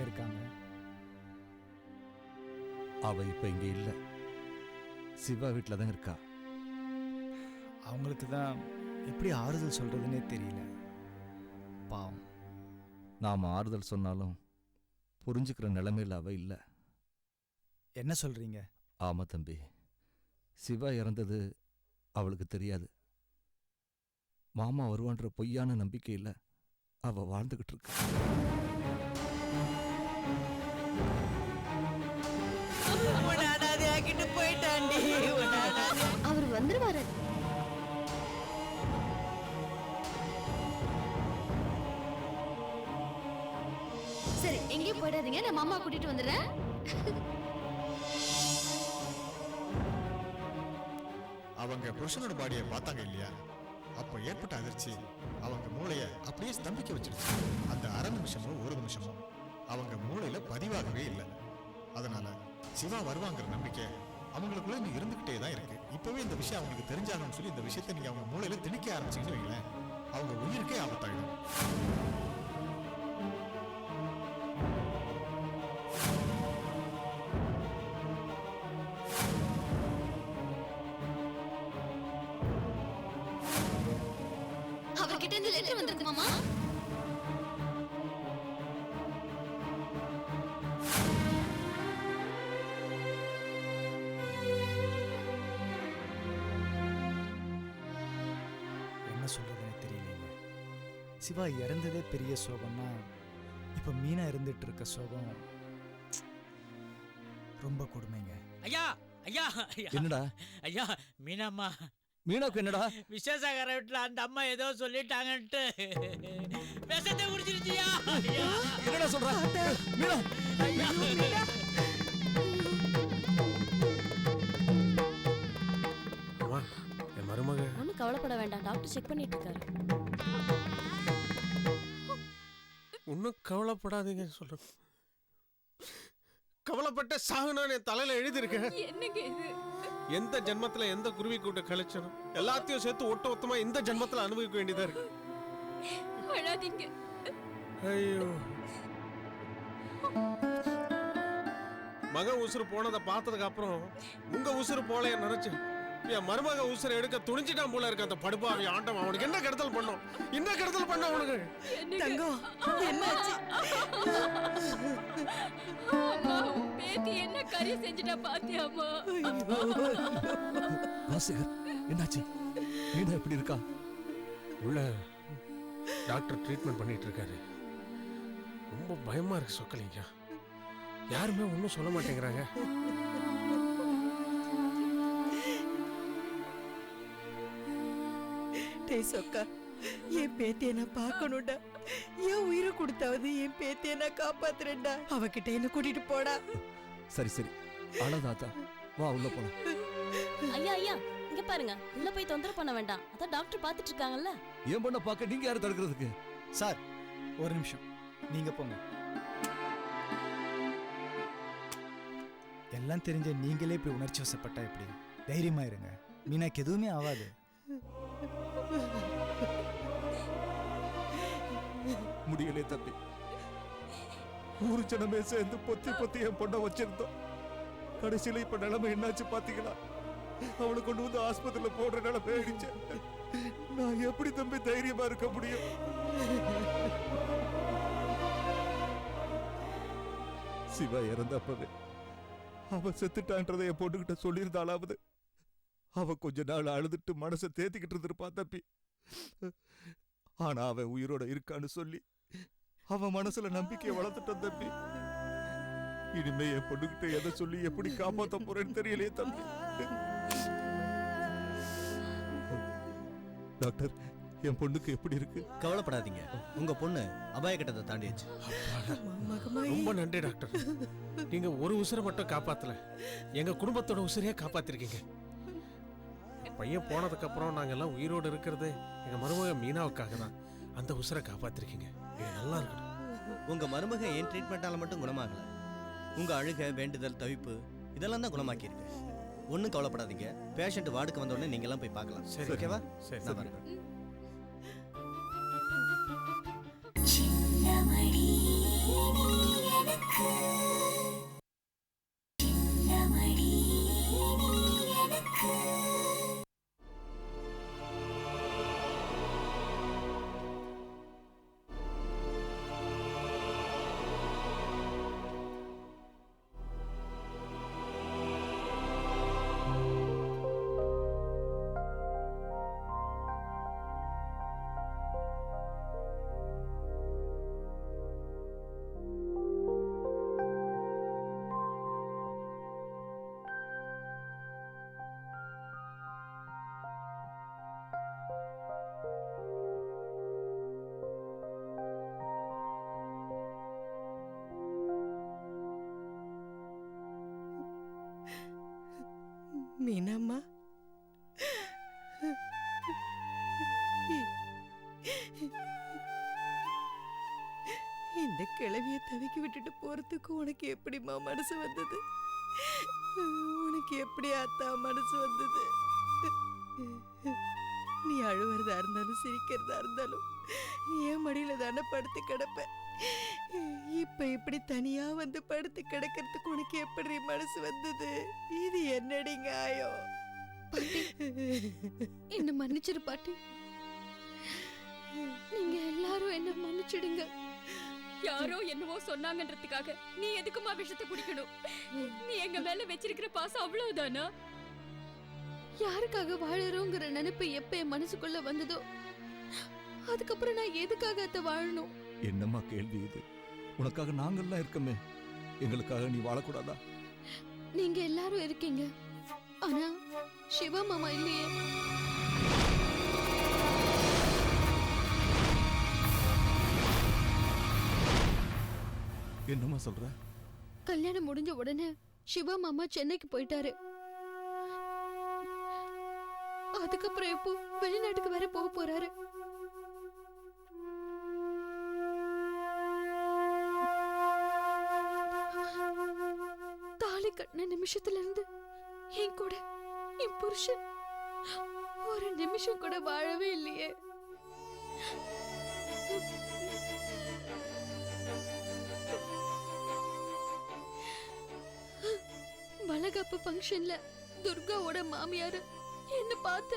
இருக்காங்க? அவ இப்ப இங்க இல்ல, சிவா வீட்டில் தான் இருக்கா. அவங்களுக்கு தான் எப்படி ஆறுதல் சொல்றதுன்னே தெரியல. பாவம். நாம் ஆறுதல் சொன்னாலும் புரிஞ்சுக்கிற நிலைமையில் அவ இல்லை. என்ன சொல்றீங்க? ஆமா தம்பி, சிவா இறந்தது அவளுக்கு தெரியாது. மாமா வருவான்ற பொய்யான நம்பிக்கையில் அவ வாழ்ந்துகிட்டு இருக்கா. அவர் வந்துருவாரு. சரி, எங்கேயும் போயிடாதீங்க, நான் மாமா கூட்டிட்டு வந்துடுறேன். அவங்க புருஷனோட பாடியை பார்த்தாங்க இல்லையா, அப்ப ஏற்பட்ட அதிர்ச்சி அவங்க மூளைய அப்படியே ஸ்தம்பிக்க வச்சிருச்சு. அந்த அரை நிமிஷமோ ஒரு நிமிஷமோ அவங்க மூளையில பதிவாகவே இல்லை. அதனால சிவா வருவாங்கிற நம்பிக்கை அவங்களுக்குள்ள இன்னும் இருந்துகிட்டே தான் இருக்கு. இப்பவே இந்த விஷயம் அவங்களுக்கு தெரிஞ்சாகணும்னு சொல்லி இந்த விஷயத்தை நீங்க அவங்க மூளையில திணிக்க ஆரம்பிச்சீங்கன்னு வைங்களேன், அவங்க உயிருக்கே ஆபத்தாயிடும். அவர்கிட்ட இருந்து லெட்டர் வந்திருக்கு மாமா. என்ன சொல்றதுன்னு தெரியலைங்க. சிவா இறந்ததே பெரிய சோகம்னா இப்ப மீனா இருந்துட்டு இருக்க சோகம் ரொம்ப கொடுமைங்க. ஐயா ஐயா ஐயா என்னடா ஐயா, மீனாம்மா மீனாவுக்கு என்னடா? விசேஷக்கார வீட்டுல அந்த அம்மா ஏதோ சொல்லிட்டாங்கன்ட்டு விஷத்தை குடிச்சிருச்சியா. என்னடா சொல்ற? மீனா, ஐயா அம்மா, என் மருமக. ஒன்னும் கவலைப்பட வேண்டாம், டாக்டர் செக் பண்ணிட்டு இருக்காரு. ஒன்னும் கவலைப்படாதீங்க சொல்றேன். கவலைப்பட்ட சாகுனான்னு என் தலையில எழுதியிருக்கேன். என்னங்க இது? எந்த ஜென்மத்துல எந்த குருவி கூட்ட கழிச்சனும் எல்லாத்தையும் சேர்த்து ஒட்ட ஒத்தமா இந்த ஜென்மத்துல அனுபவிக்க வேண்டியதா இருக்கு. அழாதீங்க. ஐயோ, மக உசுறு போனதை பார்த்ததுக்கு அப்புறம் உங்க உசுறு போல நினைச்சு என் மருமக உசுரை எடுக்க துணிஞ்சிட்டான் போல இருக்கு அந்த படுபாவி ஆண்டம். அவனுக்கு என்ன கெடுதல் பண்ணோம், என்ன கெடுதல் பண்ண அவனுக்கு? தங்கம், என்னாச்சு? அம்மா, உன் பேத்தி என்ன கறி செஞ்சுட்டா பாத்தியாமா? வாசகர், என்னாச்சு? மீனா எப்படி இருக்கா? உள்ள டாக்டர் ட்ரீட்மெண்ட் பண்ணிட்டு இருக்காரு. ரொம்ப பயமா இருக்கு சொக்கலிங்க. யாருமே ஒன்றும் சொல்ல மாட்டேங்கிறாங்க. டேய் சொக்கா, என் பேத்தியை நான் பார்க்கணும்டா. என் உயிரை கொடுத்தாவது என் பேத்தியை நான் காப்பாத்துறேன்டா. அவகிட்ட என்ன கூட்டிட்டு போடா. சரி சரி, அழதாத்தா, வா உள்ள போலாம். ஐயா ஐயா, இங்க பாருங்க, உள்ள போய் தொந்தரவு பண்ண வேண்டாம், அதான் டாக்டர் பாத்துட்டு இருக்காங்கல்ல. ஏன் பொண்ண பார்க்க நீங்க யாரும் தடுக்கிறதுக்கு? சார், ஒரு நிமிஷம், நீங்க போங்க. எல்லாம் தெரிஞ்ச நீங்களே இப்படி உணர்ச்சி வசப்பட்டா எப்படி? தைரியமா இருங்க, மீனாக்கு எதுவுமே ஆகாது. முடியலே தம்பி, ஊரு ஜனமே சேர்ந்து பொத்தி பொத்தி என் பொண்ணை வச்சிருந்தோம். கடைசியில இப்ப நிலைமை என்னாச்சு பாத்தீங்களா? அவளை கொண்டு வந்து ஆஸ்பத்திரியில போடுற நிலைமை ஆயிடுச்சு. நான் எப்படி தம்பி தைரியமா இருக்க முடியும்? சிவா இறந்தப்பவே அவ செத்துட்டான்றதை என் பொண்ணுகிட்ட சொல்லியிருந்தாலாவது அவ கொஞ்ச நாள் அழுதுட்டு மனசை தேத்திக்கிட்டு இருந்திருப்பா தம்பி. ஆனா அவன் உயிரோட இருக்கான்னு சொல்லி அவன் மனசுல நம்பிக்கையை வளர்த்துட்டான் தம்பி. இனிமே என் பொண்ணுகிட்ட எதை சொல்லி எப்படி காப்பாத்த போறேன்னு தெரியலையே தம்பி. டாக்டர், என் பொண்ணுக்கு எப்படி இருக்கு? கவலைப்படாதீங்க, உங்க பொண்ணு அபாய கட்டத்தை தாண்டியாச்சு. ரொம்ப நன்றி டாக்டர். நீங்க ஒரு உசுரை மட்டும் காப்பாத்தல, எங்க குடும்பத்தோட உசுரையே காப்பாத்திருக்கீங்க. பையன் போனதுக்கு அப்புறம் நாங்க எல்லாம் உயிரோடு இருக்கிறது எங்க மருமக மீனாவுக்காக தான். அந்த உசுரை காப்பாத்திருக்கீங்க. இது நல்லா இருக்கணும். உங்க மருமக என் ட்ரீட்மெண்டால மட்டும் குணமாகல, உங்க அழுக, வேண்டுதல், தவிப்பு இதெல்லாம் தான் குணமாக்கி இருக்கு. ஒன்றும் கவலைப்படாதீங்க. பேஷண்ட் வார்டுக்கு வந்த உடனே நீங்க எல்லாம் போய் பார்க்கலாம். சரி, ஓகேவா? சரி, நான் வரேன். சின்னமணி நீ எனக்கு மீனம்மா, இந்த கிழவிய தவிக்க விட்டுட்டு போறதுக்கு உனக்கு எப்படிம்மா மனசு வந்தது? உனக்கு எப்படி ஆத்தா மனசு வந்தது? நீ அழுவுறதா இருந்தாலும் சிரிக்கிறதா இருந்தாலும் என் மடியில தானே படுத்து கிடப்ப. இப்ப இப்படி தனியா வந்து படுத்து கிடக்கிறதுக்கு உனக்கு எப்படி மனசு வந்தது? இது என்னடி நியாயம்? என்ன மன்னிச்சிரு பாட்டி. நீங்க எல்லாரும் என்ன மன்னிச்சிடுங்க. யாரோ என்னவோ சொன்னாங்கன்றதுக்காக நீ எதுக்குமா விஷத்தை குடிக்கணும்? நீ எங்க மேல வச்சிருக்கிற பாசம் அவ்வளவுதானா? யாருக்காக வாழறோங்கிற நினைப்பு எப்ப என் மனசுக்குள்ள வந்ததோ அதுக்கப்புறம் நான் எதுக்காக அத வாழணும்? என்னம்மா கேள்வி இது? உனக்காக நாங்கெல்லாம் இருக்கமே, எங்களுக்காக நீ வாழக்கூடாதா? நீங்க எல்லாரும் இருக்கீங்க, ஆனா சிவா மாமா இல்லையே. என்னம்மா சொல்ற? கல்யாணம் முடிஞ்ச உடனே சிவா மாமா சென்னைக்கு போயிட்டாரு. அதுக்கப்புறம் எப்போ வெளிநாட்டுக்கு வேற போக போறாரு. தாலி கட்டின நிமிஷத்துல இருந்து என் கூட என் புருஷன் ஒரு நிமிஷம் கூட வாழவே இல்லையே. வளகாப்பு ஃபங்க்ஷன்ல துர்காவோட மாமியாரு என்ன பார்த்து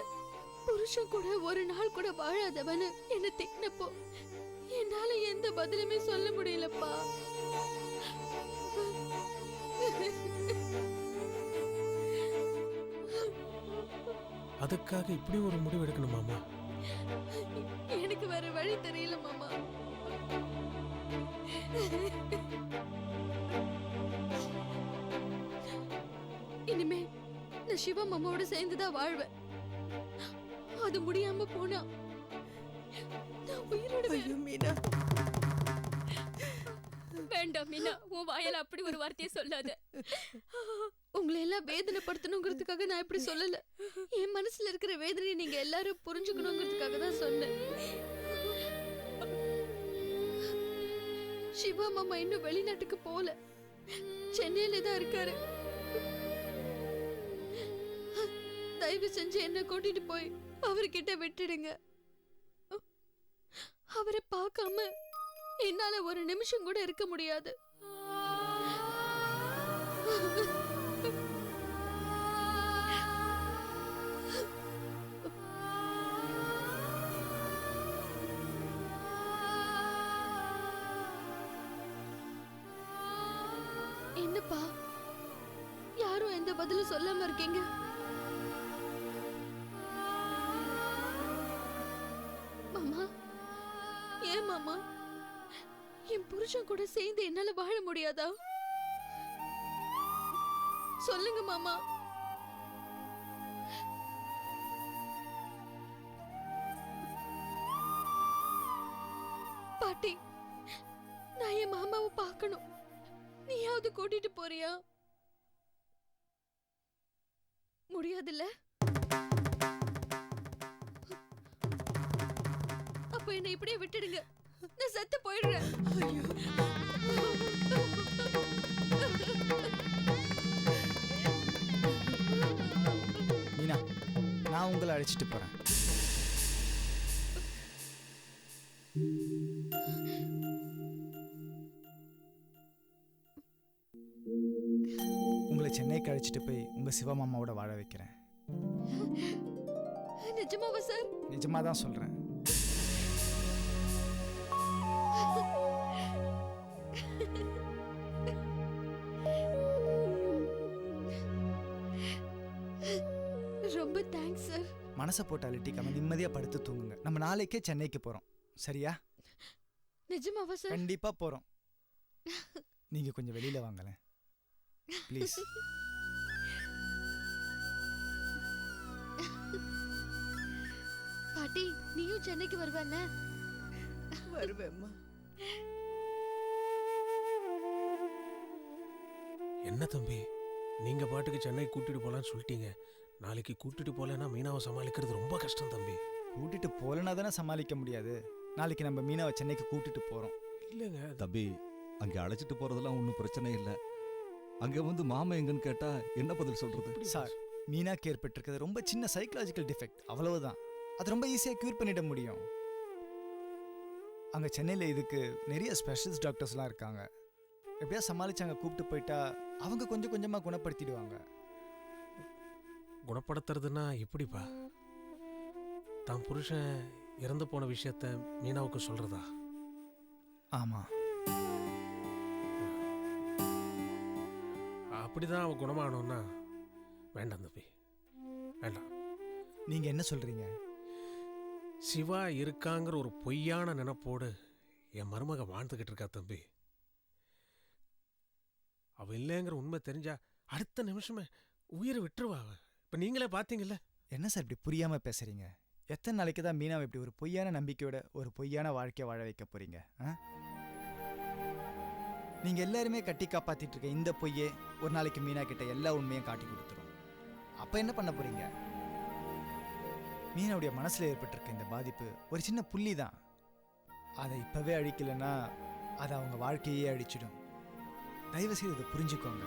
புருஷன் கூட ஒரு நாள் கூட வாழாதவனு என்ன திட்டினப்போ என்னால எந்த பதிலுமே சொல்ல முடியலப்பா. அதுக்காக இப்படி ஒரு முடிவு எடுக்கணும் மாமா? எனக்கு வேற வழி தெரியல மாமா. இனிமே நான் சிவா மாமாவோட சேர்ந்துதான் வாழ்வேன். அது முடியாம போனா நான் உயிரோட மீனா, வேண்டாம் மீனா, உன் வாயால அப்படி ஒரு வார்த்தையை சொல்லாத. உங்களை எல்லாம் வேதனைப்படுத்தணுங்கிறதுக்காக நான் இப்படி சொல்லல. என் மனசுல இருக்கிற வேதனையை நீங்க எல்லாரும் புரிஞ்சுக்கணுங்கிறதுக்காக தான் சொன்னேன். சிவா மாமா இன்னும் வெளிநாட்டுக்கு போல, சென்னையில தான் இருக்காரு. தயவு செஞ்சு என்ன கூட்டிட்டு போய் அவர்கிட்ட விட்டுடுங்க. அவரை பார்க்காம என்னால ஒரு நிமிஷம் கூட இருக்க முடியாது. என்னப்பா, யாரும் எந்த பதிலும் சொல்லாம இருக்கீங்க? மாமா, ஏன் மாமா என் புருஷன் கூட சேர்ந்து என்னால வாழ முடியாதா? சொல்லுங்க மாமா. பாட்டி, நான் என் மாமாவை பார்க்கணும். நீயாவது கூட்டிட்டு போறியா? முடியாதுல்ல? அப்ப என்னை இப்படியே விட்டுடுங்க, நான் செத்து போயிடுறேன். மீனா, நான் உங்களை அழைச்சிட்டு போறேன். உங்களை சென்னைக்கு அழைச்சிட்டு போய் உங்க சிவமாமாவோட வாழ வைக்கிறேன். நிஜமாவா சார்? நிஜமாக தான் சொல்கிறேன். ரொம்ப தேங்க்ஸ் சார். மனசை போட்டு அலட்டிக்காம நிம்மதியாக படுத்து தூங்குங்க. நம்ம நாளைக்கே சென்னைக்கு போகிறோம், சரியா? நிஜமாவா சார்? கண்டிப்பாக போகிறோம். நீங்கள் கொஞ்சம் வெளியில் வாங்களேன் ப்ளீஸ். பாட்டி, நீயும் சென்னைக்கு வருவல்ல? வருவேம்மா. என்ன தம்பி, நீங்க பாட்டுக்கு சென்னை கூட்டிட்டு போலான்னு சொல்லிட்டீங்க. நாளைக்கு கூட்டிட்டு போலன்னா மீனாவை சமாளிக்கிறது ரொம்ப கஷ்டம் தம்பி. கூட்டிட்டு போகலன்னா தானே சமாளிக்க முடியாது. நாளைக்கு நம்ம மீனாவை சென்னைக்கு கூட்டிட்டு போகிறோம். இல்லைங்க தம்பி, அங்கே அழைச்சிட்டு போறதெல்லாம் ஒன்றும் பிரச்சனை இல்லை. அங்கே வந்து மாமா எங்கன்னு கேட்டா என்ன பதில் சொல்றது? சார், மீனாக்கு ஏற்பட்டிருக்கிறது ரொம்ப சின்ன சைக்கலாஜிக்கல் டிஃபெக்ட், அவ்வளவுதான். அது ரொம்ப ஈஸியாக க்யூர் பண்ணிட முடியும். அங்கே சென்னையில் இதுக்கு நிறைய ஸ்பெஷலிஸ்ட் டாக்டர்ஸ்லாம் இருக்காங்க. எப்படியா சமாளித்து அங்கே கூப்பிட்டு போயிட்டா அவங்க கொஞ்சம் கொஞ்சமாக குணப்படுத்திடுவாங்க. குணப்படுத்துறதுன்னா எப்படிப்பா? தான் புருஷன் இறந்து போன விஷயத்த மீனாவுக்கு சொல்றதா? ஆமாம். அப்படிதான் அவன் குணமானோன்னா வேண்டாம் தம்பி, வேண்டாம். நீங்கள் என்ன சொல்கிறீங்க? சிவா இருக்காங்கிற ஒரு பொய்யான நினைப்போடு என் மருமக வாழ்ந்துகிட்டு இருக்கா தம்பி. அவ இல்லைங்கிற உண்மை தெரிஞ்சா அடுத்த நிமிஷமே உயிரை விட்டுருவா அவ. இப்ப நீங்களே பாத்தீங்கல்ல. என்ன சார் இப்படி புரியாமல் பேசுகிறீங்க? எத்தனை நாளைக்கு தான் மீனாவை இப்படி ஒரு பொய்யான நம்பிக்கையோட ஒரு பொய்யான வாழ்க்கையை வாழ வைக்க போகிறீங்க? நீங்கள் எல்லாருமே கட்டி காப்பாற்றிட்டு இருக்க இந்த பொய்யே ஒரு நாளைக்கு மீனா கிட்ட எல்லா உண்மையும் காட்டி கொடுத்துரும். அப்போ என்ன பண்ண போகிறீங்க? மீனாவுடைய மனசில் ஏற்பட்டிருக்க இந்த பாதிப்பு ஒரு சின்ன புள்ளி தான். அதை இப்போவே அழிக்கலைன்னா அதை அவங்க வாழ்க்கையே அழிச்சிடும். தயவுசெய்து இதை புரிஞ்சுக்கோங்க.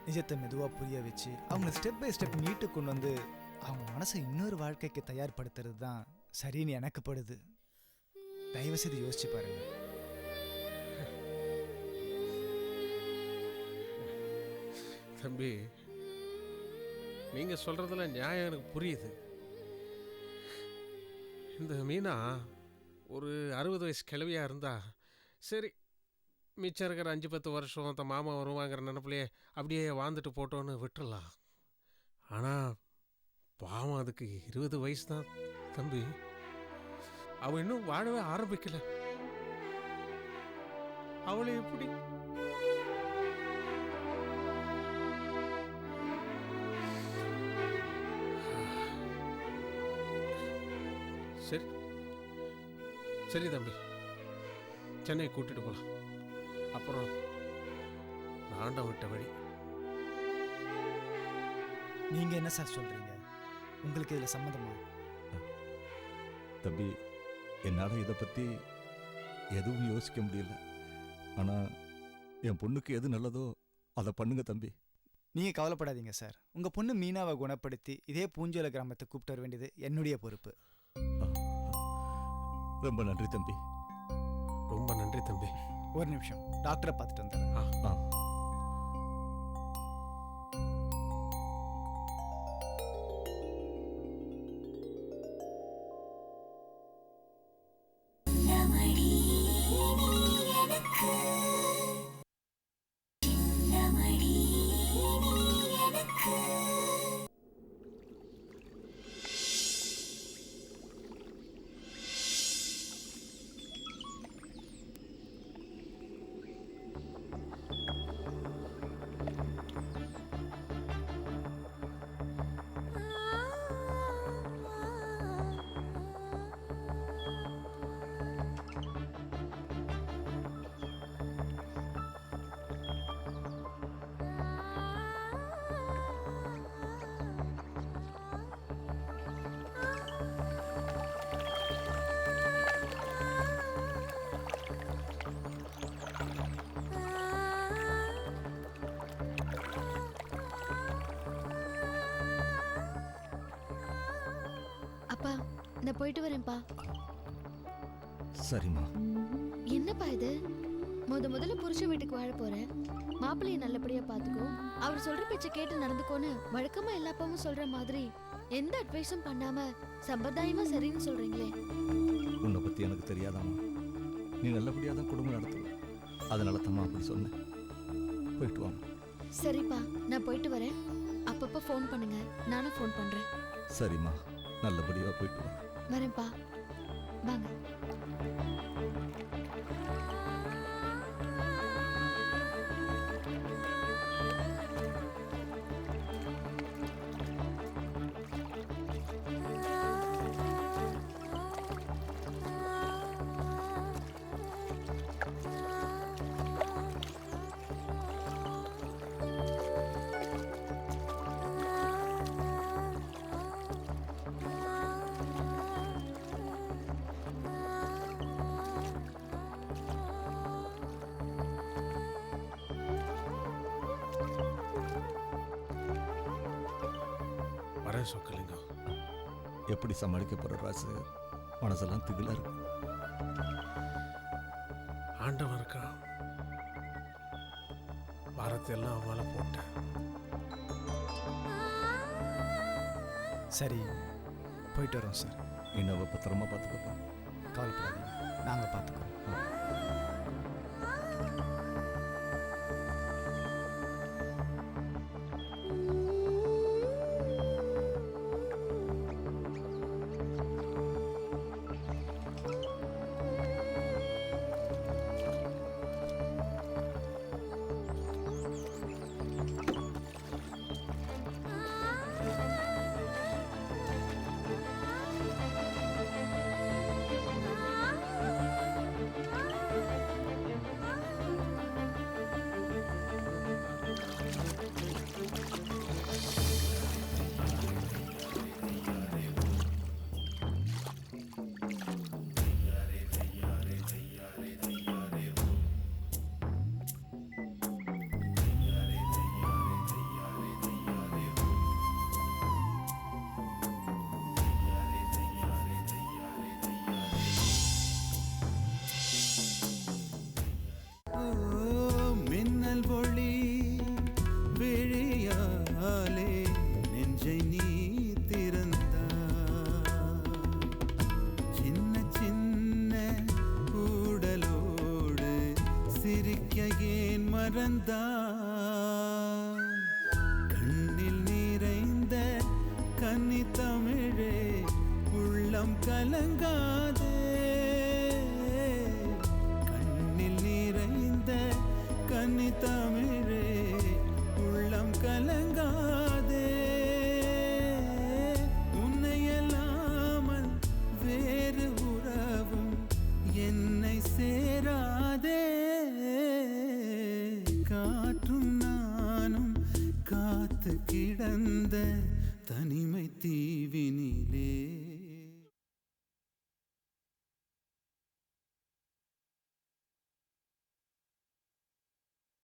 நிஜத்தை மெதுவாக புரிய வச்சு அவங்க ஸ்டெப் பை ஸ்டெப் மீட்டு கொண்டு வந்து அவங்க மனசை இன்னொரு வாழ்க்கைக்கு தயார்படுத்துறது தான் சரின்னு எனக்கு படுது. தயவுசெய்து யோசிச்சு பாருங்க. தம்பி, நீங்க சொல்றதுல நியாயம் எனக்கு புரியுது. இந்த மீனா ஒரு 60 வயசு கிழவியா இருந்தா சரி, மிச்சம் இருக்கிற 5-10 வருஷம் அந்த மாமா வருவாங்கிற நினைப்புலையே அப்படியே வாழ்ந்துட்டு போட்டோன்னு விட்டுறலாம். ஆனால் பாவம், அதுக்கு 20 வயசு தான் தம்பி. அவள் இன்னும் வாழவே ஆரம்பிக்கல. அவளை எப்படி? சரி சரி தம்பி, சென்னை கூட்டிட்டு போகலாம். அப்புறம் ஆண்டம் விட்ட வழி. நீங்க என்ன சார் சொல்றீங்க? உங்களுக்கு இதுல சம்மதமா? தம்பி, என்னால் இதை பற்றி எதுவும் யோசிக்க முடியல. ஆனால் என் பொண்ணுக்கு எது நல்லதோ அதை பண்ணுங்க தம்பி. நீங்க கவலைப்படாதீங்க சார். உங்க பொண்ணு மீனாவை குணப்படுத்தி இதே பூஞ்சோலை கிராமத்தை கூப்பிட்டு வர வேண்டியது என்னுடைய பொறுப்பு. ரொம்ப நன்றி தம்பி. ரொம்ப நன்றி தம்பி. ஒரு நிமிஷம், டாக்டரை பார்த்துட்டு வந்துடுறேன். நான் போயிட்டு வரேன்ப்பா. சரிம்மா. என்னப்பா இது? முதல்ல புருஷன் வீட்டுக்கு வாழ போறேன். மாப்பிள்ளைய நல்லபடியா பாத்துக்கோ, அவர் சொல்ற பேச்ச கேட்டு நடந்துக்கோன்னு வழக்கமா எல்லா அப்பாவும் சொல்ற மாதிரி எந்த அட்வைஸும் பண்ணாம சம்பிரதாயமா சரின்னு சொல்றீங்களே. உன்னை பத்தி எனக்கு தெரியாதாம்மா. நீ நல்லபடியாக தான் குடும்பம் நடத்துவ. அதனால தம்மா அப்படி சொன்னேன். போயிட்டு வாங்க. சரிப்பா, நான் போயிட்டு வரேன். அப்பப்ப ஃபோன் பண்ணுங்க, நானும் ஃபோன் பண்றேன். சரிம்மா, நல்லபடியாக போயிட்டு வா. வரேன்ப்பா, வாங்க. வரேன் சொக்கலிங்கம். எப்படி சமாளிக்க போற ராசு? மனசெல்லாம் திகிலா இருக்கு. ஆண்டவன் இருக்கான், பாரத்தை எல்லாம் அவனால போட்டேன். சரி, போயிட்டு வரோம் சார். இன்னும் பத்திரமா பார்த்துக்கப்பா. கவலைப்படாதீங்க, நாங்கள் பார்த்துக்குறோம். மின்னல் ஒளி விழியாலே நெஞ்சை நீ திறந்தாய். சின்ன சின்ன கூடலோடு சிரிக்க ஏன் மறந்தாய்? கண்ணில் நிறைந்த கன்னி தமிழே உள்ளம் கலங்காதே. கன்னி தமிழே உள்ளம் கலங்காதே. உன்னையல்லாமல் வேறு உறவும் என்னை சேராதே. காற்றும் நானும் காத்து கிடந்த தனிமை தீவினிலே